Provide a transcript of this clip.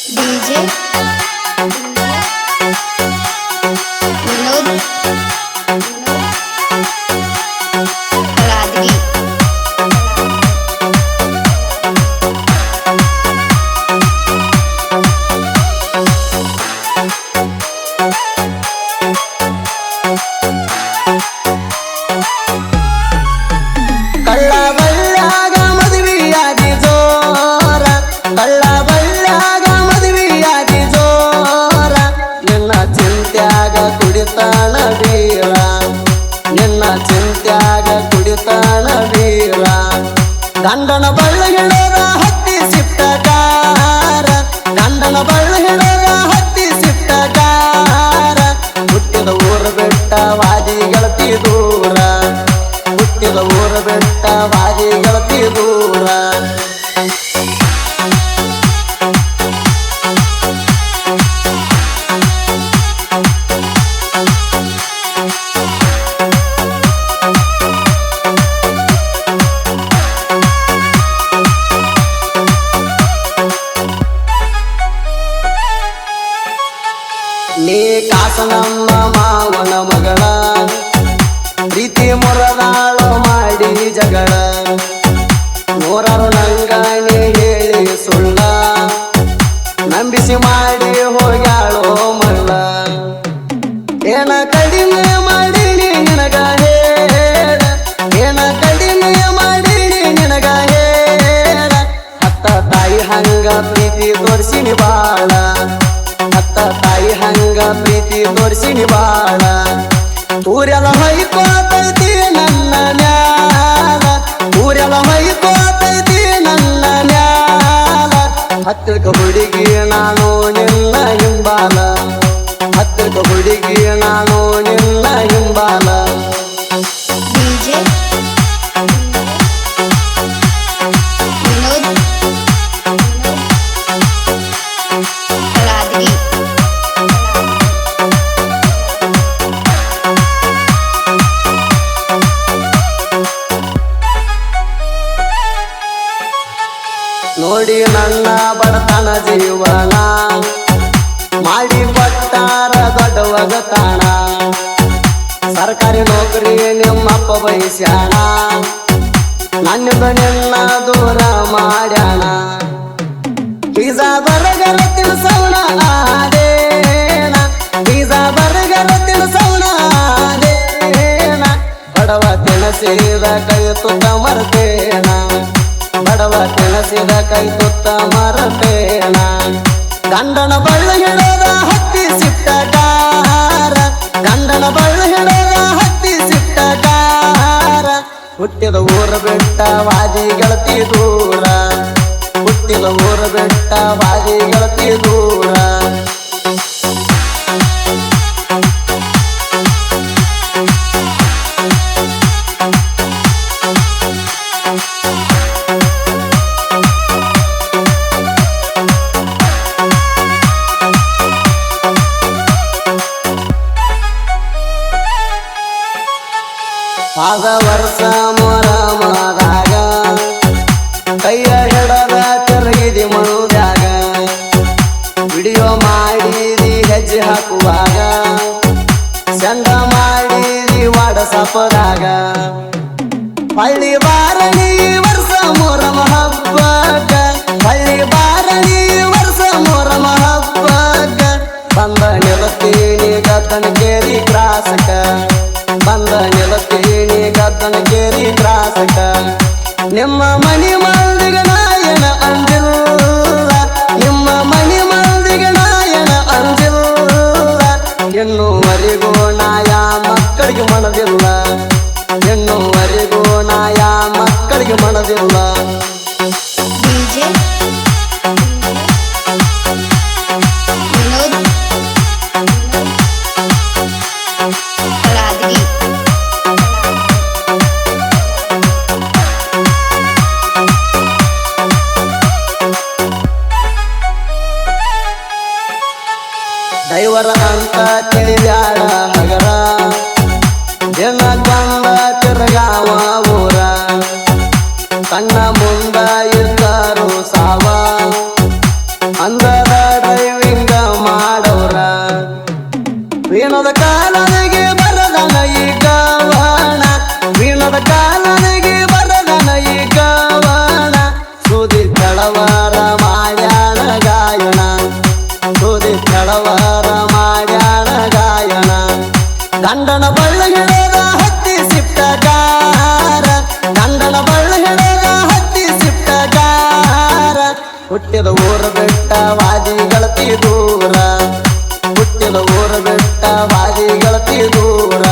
DJ Vinod Radgi ಚಿಂತ್ಯಾಗ ಕುಡಿತಾನ ಬೀರ ಗಂಡನ ಬಳ್ಳು ಹಿಡದ ಹತ್ತಿ ಸಿಟ್ಟಗಾರ ಗಂಡನ ಬಳ್ಳು ಹಿಡದ ಹತ್ತಿ ಸಿಟ್ಟಗಾರ ಹುಟ್ಟಿದ ಊರು ಬೆಟ್ಟ ವಾದಿ ಗೆಳತಿ ದೂರ ಹುಟ್ಟಿದ ಊರು ಬೆಟ್ಟ ವಾದಿ ಗೆಳತಿ ದೂರ ನೀ ಕಾಸ ನಮ್ಮ ಮಾವನ ಮಗಳ ಪ್ರೀತಿ ಮುರದಾಳು ಮಾಡಿ ಜಗಳ ನೂರಾರು ನಂಗಾಣಿ ಹೇಳಿ ಸುಳ್ಳ ನಂಬಿಸಿ ಮಾಡಿ ಹೋಗ್ಯಾಳೋ ಮಲ್ಲ ಏನ ಕಡಿಮೆ ಮಾಡೀನಿ ನಿನಗ ಹೇಳ ಏನ ಕಡಿಮೆ ಮಾಡೀನಿ ನಿನಗ ಹೇಳ ಅತ್ತ ತಾಯಿ ಹಂಗ ಪ್ರೀತಿ ತೋರಿಸಿನಿ ಬಾಳ ಅತ್ತ ತಾಯಿ ಹಂಗ ಪ್ರೀತಿ ತೋರಿಸಿನಿ ಬಾಳ ಊರೆಲ್ಲ ಹೊಯ್ಕೋತೈತಿ ನನ್ನ ನ್ಯಾಲ ಊರೆಲ್ಲ ಹೊಯ್ಕೋತೈತಿ ನನ್ನ ನ್ಯಾಲ ಹತ್ತಿರಕ ಹುಡುಗಿ ನಾನು ನಿನ್ನ ಹಿಂಬಾಲ ಹತ್ತಿರಕ ಹುಡುಗಿ ನಾನು ನಿನ್ನ ಹಿಂಬಾಲ DJ Vinod Radgi ನೋಡಿ ನನ್ನ ಬಡತನ ಜೀವನ ಮಾಡಿ ಕೊಟ್ಟಾರ ದೊಡ್ಡವಗತಾಣ ಸರ್ಕಾರಿ ನೌಕರಿ ನಿಮ್ಮಪ್ಪ ಬಯಸ್ಯಾಣ ನನ್ನಿಂದ ನಿನ್ನ ದೂರ ಮಾಡ್ಯಾಣ ಪಿಜ್ಜಾ ಬರ್ಗರ್ ತಿನ್ಸವಣ ಆದೇನ ಪಿಜ್ಜಾ ಬರ್ಗರ್ ತಿನ್ಸವಣ ಆದೇನ ಬಡವ ತಿನಸಿದ ಕೈ ತುತ್ತ ಮರ್ತೇನ ಬಡವ ತಿನಸಿದ ಕೈ ತುತ್ತ ಮರತೇನ ಗಂಡನ ಬಳ್ಳು ಹಿಡದ ಹತ್ತಿ ಸಿಟ್ಟಗಾರ ಗಂಡನ ಬಳ್ಳು ಹಿಡದ ಹತ್ತಿ ಸಿಟ್ಟಗಾರ ಹುಟ್ಟಿದ ಊರು ಬೆಟ್ಟ ವಾದಿ ಗೆಳತಿ ದೂರ ಹುಟ್ಟಿದ ಊರು ಬೆಟ್ಟ ವಾದಿ ಗೆಳತಿ ದೂರ ಆದ ವರ್ಷ ಮೊರಮದಾಗ ಕೈಯ ಹಿಡದ ತಿರುಗಿದಿ ಮನುದಾಗ ವಿಡಿಯೋ ಮಾಡಿದಿ ಹೆಜ್ಜೆ ಹಾಕುವಾಗ ಚಂದ ಮಾಡಿದಿ ವಾಟ್ಸಪ್ದಾಗ ಹಳ್ಳಿ ಬಾರಣಿ ವರ್ಷ ಮೊರಮ ಹಬ್ಬಕ್ಕ ಹಳ್ಳಿ ಬಾರಣಿ ವರ್ಷ ಮೊರಮ ಹಬ್ಬಕ್ಕ ಬಂದ ನಿಲತೀನಿ ಗದ್ದನಕೇರಿ ಕ್ರಾಸಕ ಬಂದ ನಿಲತೀನಿ ಗದ್ದನಕೇರಿ ಕ್ರಾಸಕ ನಿಮ್ಮ ಮನಿ ಮಂದಿಗ ನಾಯನ ಅಂಜಿಲ್ಲ ನಿಮ್ಮ ಮನಿ ಮಂದಿಗ ನಾಯನ ಅಂಜಿಲ್ಲ ಇನ್ನೂವರೆಗೂ ನಾಯ ಮಕ್ಕಳಿಗೆ ಮನದಿಲ್ಲ ಇನ್ನೂವರೆಗೂ ನಾಯ ಮಕ್ಕಳಿಗೆ ಮನದಿಲ್ಲ DJ Vinod Radgi ದೈವರ ಅಂತ ತಿಳಿಬ್ಯಾಡ ಹಗರ ದಿನ ಬಂದ ತಿರ್ಗಾವ ಊರ ಕಣ್ಣ ಮುಂದ ಇದ್ದರು ಸಾವ ಅಂದದ ಗಂಡನ ಬಳ್ಳ ಹಿಡದ ಹತ್ತಿ ಸಿಟ್ಟಗಾರ ಗಂಡನ ಬಳ್ಳ ಹಿಡದ ಹತ್ತಿ ಸಿಟ್ಟಗಾರ ಹುಟ್ಟಿದ ಊರ ಬೆಟ್ಟ ವಾದಿ ಗಳತಿ ದೂರ ಹುಟ್ಟಿದ ಊರ ಬೆಟ್ಟ ವಾದಿ ಗಳತಿ ದೂರ